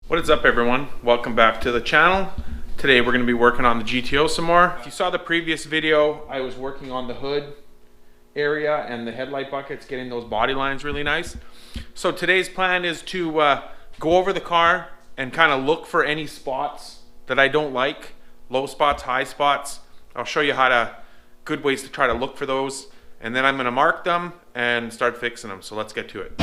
What is up, everyone? Welcome back to the channel. Today we're going to be working on the GTO some more. If you saw the previous video, I was working on the hood area and the headlight buckets, getting those body lines really nice. So today's plan is to go over the car and kind of look for any spots that I don't like, low spots, high spots. I'll show you good ways to try to look for those, and then I'm going to mark them and start fixing them. So let's get to it.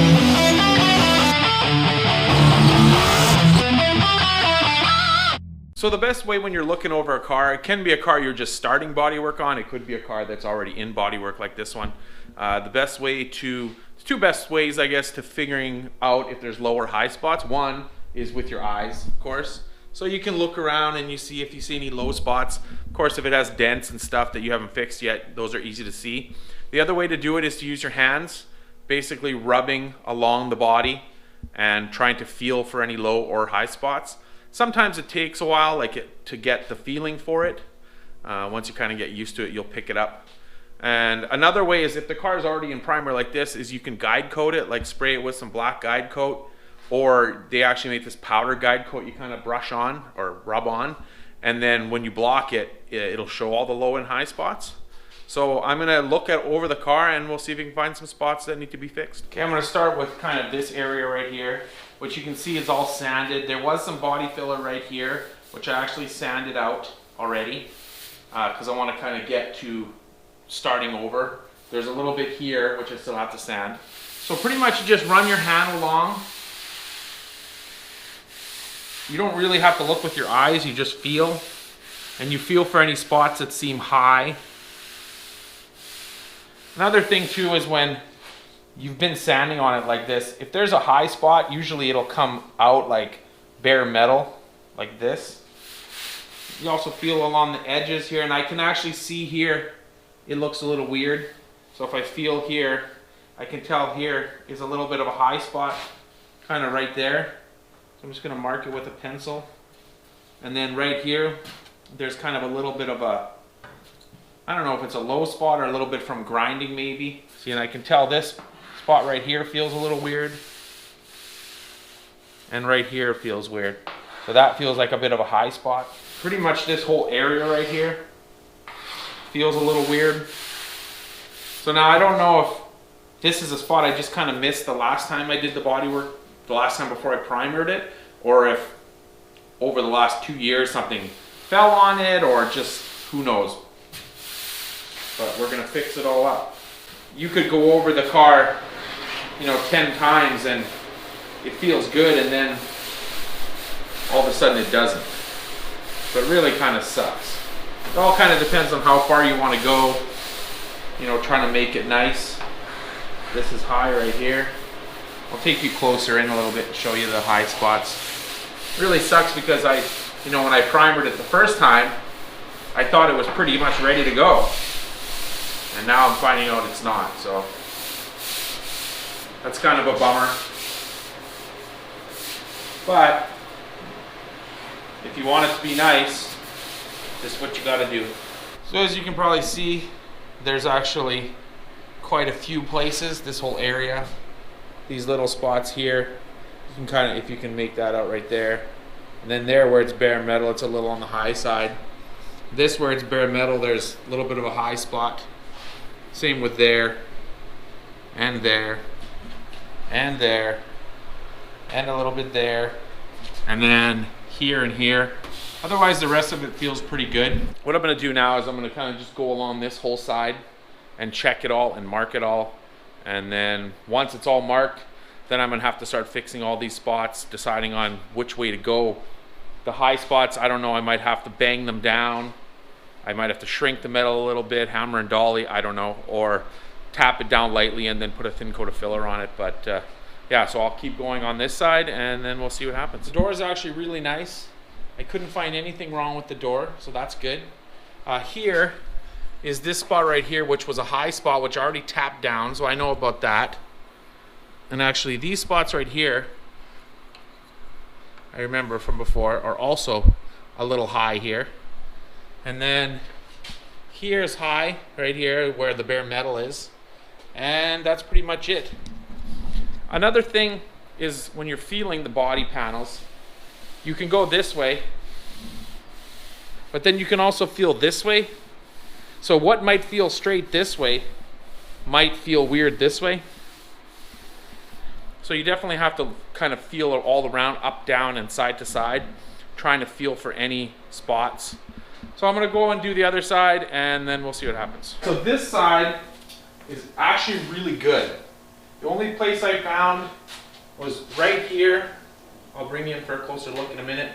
So the best way when you're looking over a car, it can be a car you're just starting bodywork on, it could be a car that's already in bodywork like this one. There's two best ways, I guess, to figuring out if there's low or high spots. One is with your eyes, of course. So you can look around and you see if you see any low spots. Of course, if it has dents and stuff that you haven't fixed yet, those are easy to see. The other way to do it is to use your hands, basically rubbing along the body and trying to feel for any low or high spots. Sometimes it takes a while to get the feeling for it. Once you kind of get used to it, you'll pick it up. And another way is if the car is already in primer like this, is you can guide coat it, like spray it with some black guide coat, or they actually make this powder guide coat you kind of brush on or rub on, and then when you block it, it'll show all the low and high spots. So I'm going to look over the car and we'll see if we can find some spots that need to be fixed. Okay, I'm going to start with kind of this area right here, which you can see is all sanded. There was some body filler right here, which I actually sanded out already because I want to kind of get to starting over. There's a little bit here, which I still have to sand. So pretty much you just run your hand along. You don't really have to look with your eyes, you just feel. And you feel for any spots that seem high. Another thing too is when you've been sanding on it like this, if there's a high spot, usually it'll come out like bare metal, like this. You also feel along the edges here, and I can actually see here, it looks a little weird. So if I feel here, I can tell here is a little bit of a high spot, kind of right there. So I'm just gonna mark it with a pencil. And then right here, there's kind of a little bit of a, I don't know if it's a low spot or a little bit from grinding maybe. See, and I can tell this spot right here feels a little weird. And right here feels weird. So that feels like a bit of a high spot. Pretty much this whole area right here feels a little weird. So now I don't know if this is a spot I just kind of missed the last time I did the bodywork, the last time before I primered it, or if over the last 2 years something fell on it, or just who knows. But we're gonna fix it all up. You could go over the car, 10 times and it feels good, and then all of a sudden it doesn't. So it really kind of sucks. It all kind of depends on how far you want to go, trying to make it nice. This is high right here. I'll take you closer in a little bit and show you the high spots. It really sucks because when I primered it the first time, I thought it was pretty much ready to go. And now I'm finding out it's not, so that's kind of a bummer. But if you want it to be nice, this is what you gotta do. So as you can probably see, there's actually quite a few places, this whole area. These little spots here, you can kind of, if you can make that out right there. And then there where it's bare metal, it's a little on the high side. This where it's bare metal, there's a little bit of a high spot. Same with there, and there, and there, and a little bit there, and then here and here. Otherwise, the rest of it feels pretty good. What I'm gonna do now is I'm gonna kind of just go along this whole side and check it all and mark it all. And then once it's all marked, then I'm gonna have to start fixing all these spots, deciding on which way to go. The high spots, I don't know, I might have to bang them down. I might have to shrink the metal a little bit, hammer and dolly, I don't know, or tap it down lightly and then put a thin coat of filler on it. But yeah, so I'll keep going on this side and then we'll see what happens. The door is actually really nice. I couldn't find anything wrong with the door, so that's good. Here is this spot right here, which was a high spot, which I already tapped down, so I know about that. And actually these spots right here, I remember from before, are also a little high here. And then here's high, right here where the bare metal is. And that's pretty much it. Another thing is when you're feeling the body panels, you can go this way, but then you can also feel this way. So what might feel straight this way might feel weird this way. So you definitely have to kind of feel it all around, up, down, and side to side, trying to feel for any spots. So I'm gonna go and do the other side, and then we'll see what happens. So this side is actually really good. The only place I found was right here. I'll bring you in for a closer look in a minute.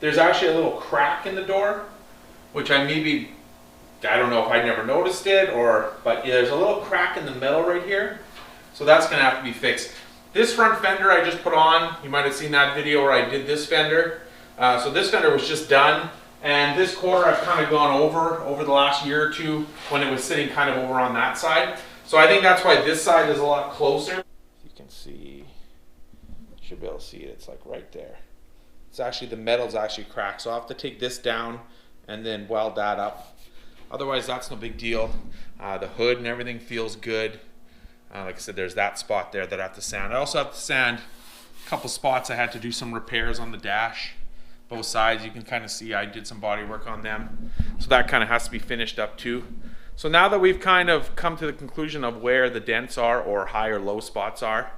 There's actually a little crack in the door, which I don't know if I never noticed it, but there's a little crack in the metal right here. So that's gonna have to be fixed. This front fender I just put on, you might have seen that video where I did this fender. So this fender was just done, and this quarter I've kind of gone over the last year or two when it was sitting kind of over on that side. So I think that's why this side is a lot closer. You can see, you should be able to see it, it's like right there. It's actually, the metal's actually cracked, so I'll have to take this down and then weld that up. Otherwise that's no big deal. The hood and everything feels good. Like I said, there's that spot there that I have to sand. I also have to sand a couple spots. I had to do some repairs on the dash. Both sides, you can kind of see I did some body work on them. So that kind of has to be finished up too. So now that we've kind of come to the conclusion of where the dents are or high or low spots are,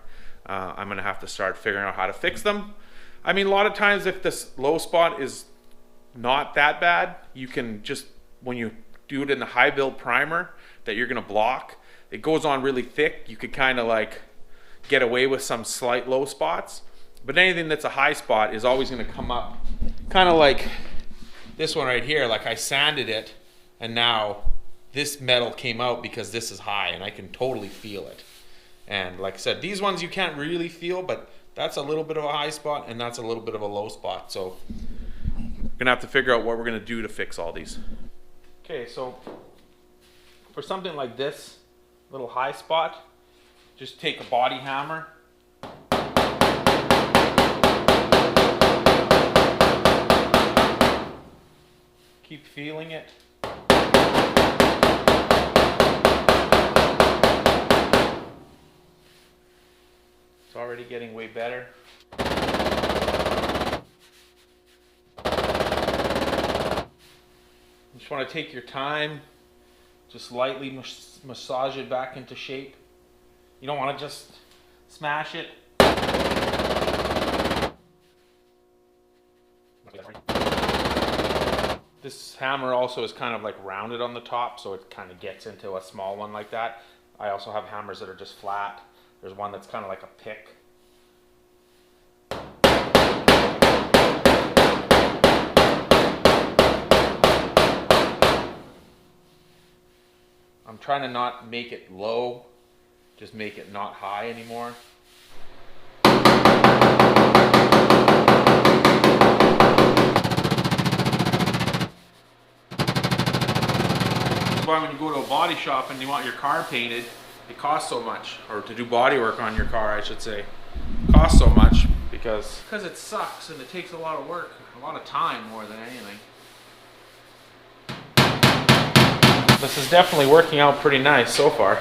I'm gonna have to start figuring out how to fix them. I mean, a lot of times if this low spot is not that bad, you can just, when you do it in the high build primer that you're gonna block, it goes on really thick. You could kind of like get away with some slight low spots, but anything that's a high spot is always going to come up, kind of like this one right here. Like I sanded it, and now this metal came out because this is high, and I can totally feel it. And like I said, these ones you can't really feel, but that's a little bit of a high spot, and that's a little bit of a low spot. So we're gonna have to figure out what we're gonna do to fix all these. Okay, so for something like this little high spot, just take a body hammer, keep feeling it. It's already getting way better. You just want to take your time, just lightly massage it back into shape. You don't want to just smash it. This hammer also is kind of like rounded on the top, so it kind of gets into a small one like that. I also have hammers that are just flat. There's one that's kind of like a pick. I'm trying to not make it low, just make it not high anymore. That's why when you go to a body shop and you want your car painted, it costs so much, or to do body work on your car, I should say, it costs so much because it sucks and it takes a lot of work, a lot of time more than anything. This is definitely working out pretty nice so far.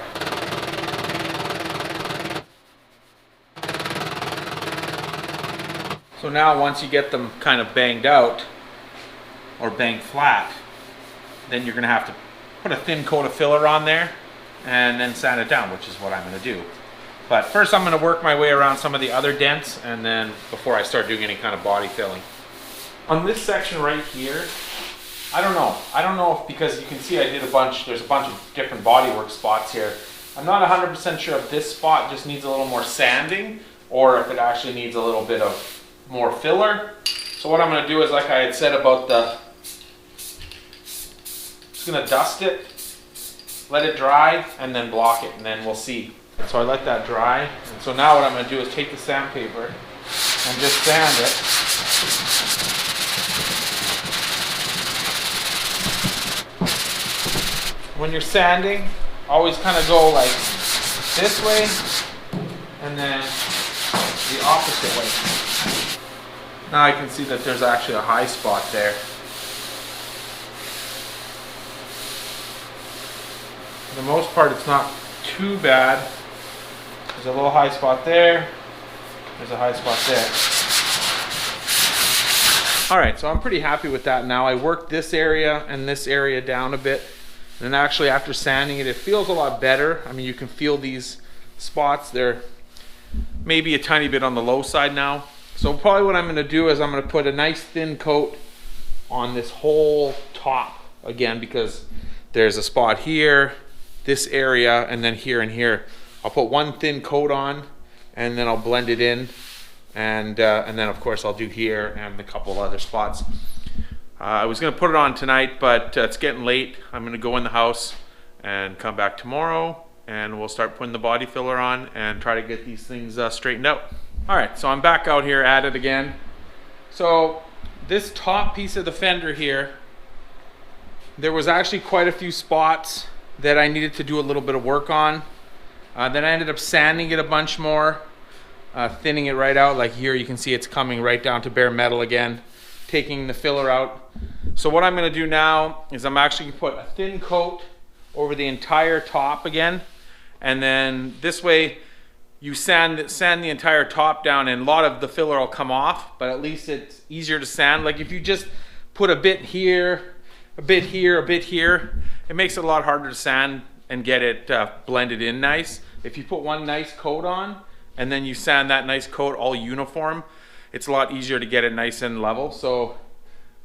So now once you get them kind of banged out or banged flat, then you're going to have to put a thin coat of filler on there and then sand it down, which is what I'm going to do. But first I'm going to work my way around some of the other dents, and then before I start doing any kind of body filling. On this section right here, I don't know if, because you can see I did there's a bunch of different bodywork spots here. I'm not 100% sure if this spot just needs a little more sanding or if it actually needs a little bit of more filler. So what I'm going to do is, like I had said about just going to dust it, let it dry, and then block it, and then we'll see. So I let that dry, and so now what I'm going to do is take the sandpaper and just sand it. When you're sanding, always kind of go like this way and then the opposite way. Now I can see that there's actually a high spot there. For the most part, it's not too bad. There's a little high spot there. There's a high spot there. All right, so I'm pretty happy with that now. I worked this area and this area down a bit. And actually after sanding it, it feels a lot better. I mean, you can feel these spots. They're maybe a tiny bit on the low side now. So probably what I'm gonna do is I'm gonna put a nice thin coat on this whole top again, because there's a spot here, this area, and then here and here. I'll put one thin coat on and then I'll blend it in. And then of course I'll do here and a couple other spots. I was gonna put it on tonight, but it's getting late. I'm gonna go in the house and come back tomorrow, and we'll start putting the body filler on and try to get these things straightened out. All right, so I'm back out here at it again. So this top piece of the fender here, there was actually quite a few spots that I needed to do a little bit of work on. Then I ended up sanding it a bunch more, thinning it right out. Like here you can see it's coming right down to bare metal again, taking the filler out. So what I'm gonna do now is I'm actually gonna put a thin coat over the entire top again, and then this way you sand the entire top down, and a lot of the filler will come off, but at least it's easier to sand. Like if you just put a bit here, a bit here, a bit here, it makes it a lot harder to sand and get it blended in nice. If you put one nice coat on and then you sand that nice coat all uniform, it's a lot easier to get it nice and level. So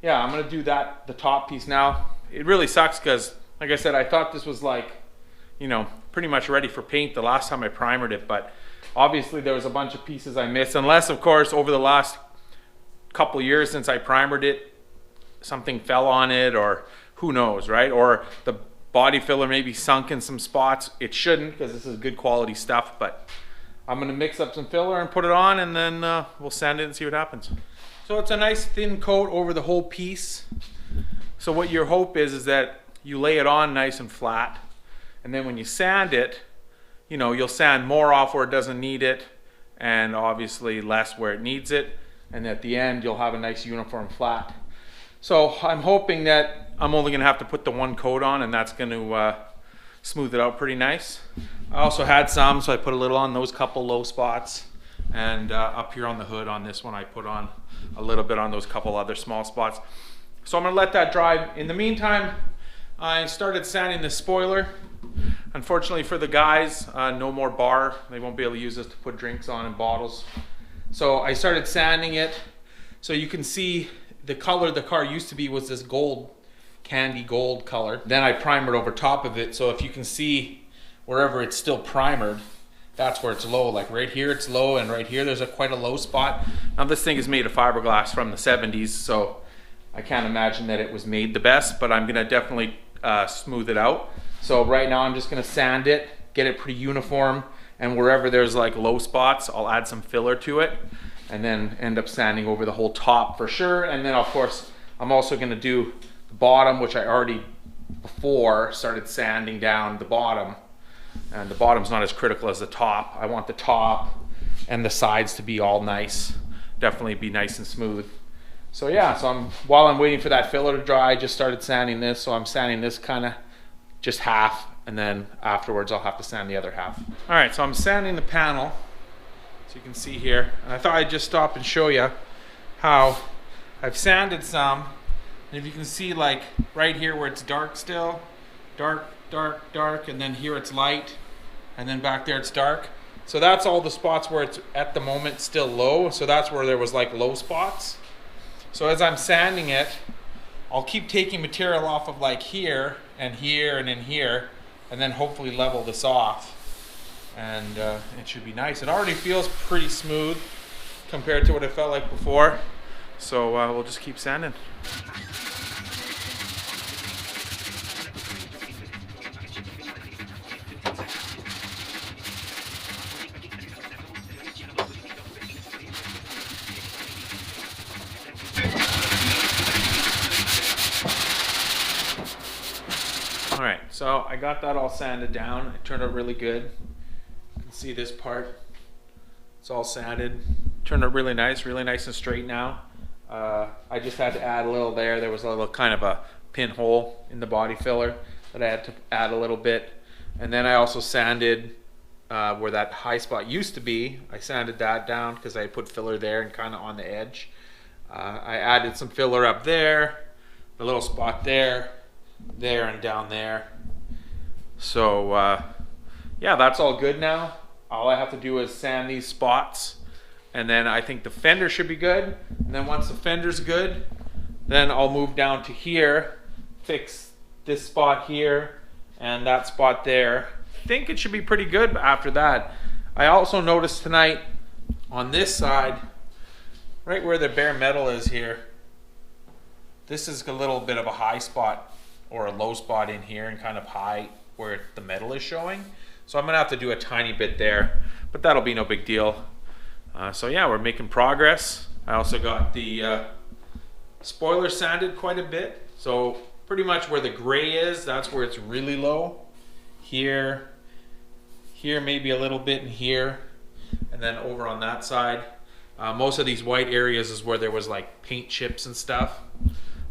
yeah, I'm gonna do that, the top piece now. It really sucks because, like I said, I thought this was like, you know, pretty much ready for paint the last time I primered it, but obviously there was a bunch of pieces I missed, unless of course over the last couple years since I primered it, something fell on it, or who knows, right? Or the body filler maybe sunk in some spots. It shouldn't, because this is good quality stuff, but I'm gonna mix up some filler and put it on, and then we'll sand it and see what happens. So it's a nice thin coat over the whole piece. So what your hope is that you lay it on nice and flat, and then when you sand it, you know, you'll sand more off where it doesn't need it, and obviously less where it needs it, and at the end you'll have a nice uniform flat. So I'm hoping that I'm only gonna have to put the one coat on, and that's gonna smooth it out pretty nice. I also had some, so I put a little on those couple low spots, and up here on the hood on this one I put on a little bit on those couple other small spots. So I'm gonna let that dry. In the meantime, I started sanding the spoiler. Unfortunately for the guys, no more bar. They won't be able to use this to put drinks on in bottles. So I started sanding it. So you can see the color the car used to be was this gold, candy gold color. Then I primered over top of it. So if you can see wherever it's still primered, that's where it's low. Like right here it's low, and right here there's quite a low spot. Now this thing is made of fiberglass from the 70s, so I can't imagine that it was made the best, but I'm gonna definitely smooth it out. So right now I'm just gonna sand it, get it pretty uniform, and wherever there's like low spots, I'll add some filler to it, and then end up sanding over the whole top for sure. And then of course, I'm also gonna do the bottom, which I already before started sanding down the bottom. And the bottom's not as critical as the top. I want the top and the sides to be all nice, definitely be nice and smooth. So yeah, so while I'm waiting for that filler to dry, I just started sanding this. So I'm sanding this kind of just half, and then afterwards I'll have to sand the other half. All right, so I'm sanding the panel, so you can see here. And I thought I'd just stop and show you how I've sanded some. And if you can see, like right here where it's dark still, dark, dark, dark, and then here it's light, and then back there it's dark. So that's all the spots where it's at the moment still low. So that's where there was like low spots. So as I'm sanding it, I'll keep taking material off of like here and here and in here, and then hopefully level this off. And it should be nice. It already feels pretty smooth compared to what it felt like before. So we'll just keep sanding. All right, so I got that all sanded down. It turned out really good. You can see this part, it's all sanded. Turned out really nice and straight now. I just had to add a little there. There was a little kind of a pinhole in the body filler that I had to add a little bit. And then I also sanded where that high spot used to be. I sanded that down because I put filler there and kind of on the edge. I added some filler up there, a little spot there, and down there. So yeah, that's all good now. All I have to do is sand these spots, and then I think the fender should be good. And then once the fender's good, then I'll move down to here, fix this spot here and that spot there. I think it should be pretty good after that. I also noticed tonight on this side, right where the bare metal is here, this is a little bit of a high spot or a low spot in here, and kind of high where the metal is showing. So I'm gonna have to do a tiny bit there, but that'll be no big deal. So yeah, we're making progress. I also got the spoiler sanded quite a bit. So pretty much where the gray is, that's where it's really low. Here, maybe a little bit in here, and then over on that side. Most of these white areas is where there was like paint chips and stuff.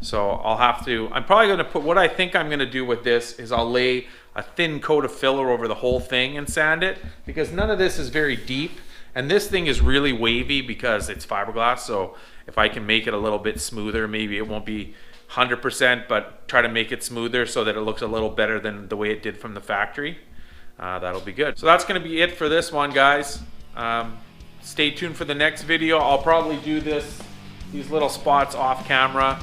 So I'm probably gonna put, what I think I'm gonna do with this is I'll lay a thin coat of filler over the whole thing and sand it, because none of this is very deep, and this thing is really wavy because it's fiberglass. So if I can make it a little bit smoother, maybe it won't be 100%, but try to make it smoother so that it looks a little better than the way it did from the factory. That'll be good. So that's gonna be it for this one, guys. Stay tuned for the next video. I'll probably do these little spots off camera.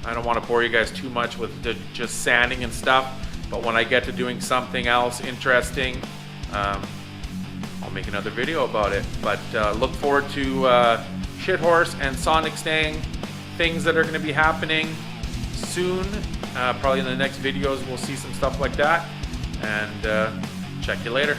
I don't want to bore you guys too much with just sanding and stuff, but when I get to doing something else interesting, I'll make another video about it. But look forward to Shit Horse and Sonic Stang, things that are going to be happening soon. Probably in the next videos we'll see some stuff like that, and check you later.